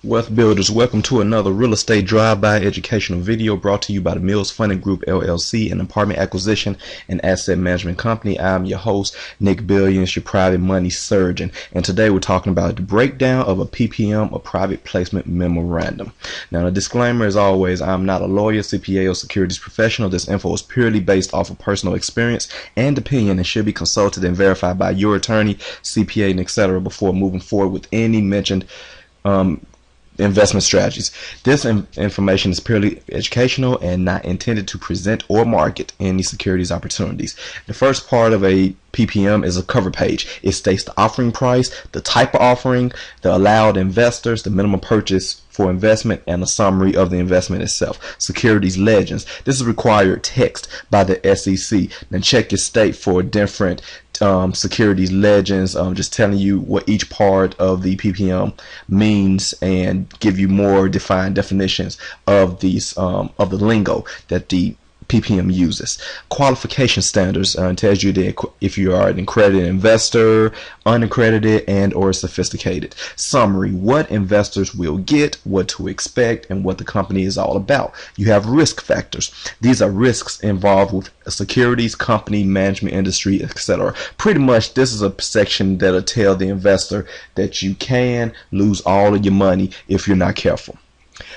Wealth Builders, welcome to another real estate drive-by educational video brought to you by the Mills Funding Group LLC, an apartment acquisition and asset management company. I'm your host, Nick Billions, your private money surgeon, and today we're talking about the breakdown of a PPM, or private placement memorandum. Now, the disclaimer, as always, I'm not a lawyer, CPA, or securities professional. This info is purely based off of personal experience and opinion and should be consulted and verified by your attorney, CPA, and etc. before moving forward with any mentioned investment strategies. This information is purely educational and not intended to present or market any securities opportunities. The first part of a PPM is a cover page. It states the offering price, the type of offering, the allowed investors, the minimum purchase for investment, and a summary of the investment itself. Securities legends. This is required text by the SEC. Then check your state for different securities legends, just telling you what each part of the PPM means and give you more defined definitions of these of the lingo that the PPM uses. Qualification standards tells you that if you are an accredited investor, unaccredited, and or sophisticated. Summary: what investors will get, what to expect, and what the company is all about. You have risk factors. These are risks involved with securities, company, management, industry, etc. Pretty much this is a section that'll tell the investor that you can lose all of your money if you're not careful.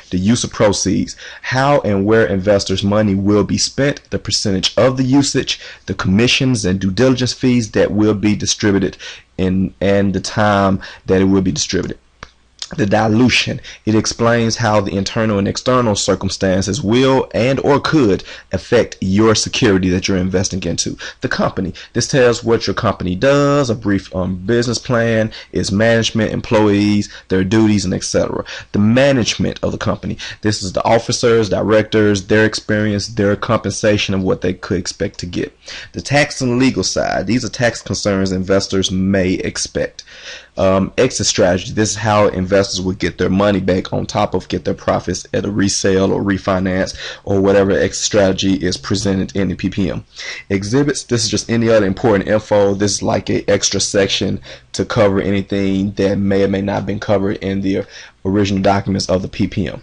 The use of proceeds, how and where investors' money will be spent, the percentage of the usage, the commissions and due diligence fees that will be distributed, and the time that it will be distributed. The dilution, it explains how the internal and external circumstances will and or could affect your security that you're investing into. The company, this tells what your company does, a brief business plan, its management, employees, their duties, and etc. The management of the company, this is the officers, directors, their experience, their compensation, and what they could expect to get. The tax and legal side, these are tax concerns investors may expect. Exit strategy, this is how investors will get their money back on top of get their profits at a resale or refinance or whatever exit strategy is presented in the PPM. Exhibits, this is just any other important info. This is like an extra section to cover anything that may or may not have been covered in the original documents of the PPM.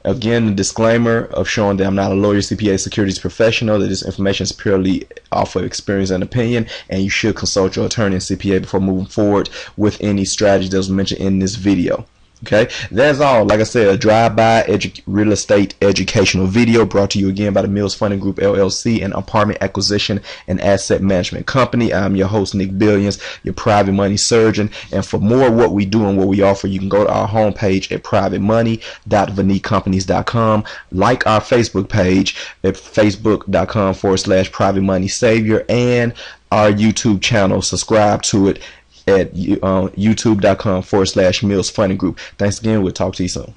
Again, the disclaimer of showing that I'm not a lawyer, CPA, securities professional, that this information is purely off of experience and opinion, and you should consult your attorney and CPA before moving forward with any strategy that was mentioned in this video. Okay, that's all. Like I said, a drive-by real estate educational video brought to you again by the Mills Funding Group LLC, an apartment acquisition and asset management company. I'm your host, Nick Billions, your private money surgeon. And for more of what we do and what we offer, you can go to our homepage at privatemoney.vanitcompanies.com. Like our Facebook page at facebook.com/private money savior, and our YouTube channel. Subscribe to it at youtube.com/Mills Funding Group. Thanks again. We'll talk to you soon.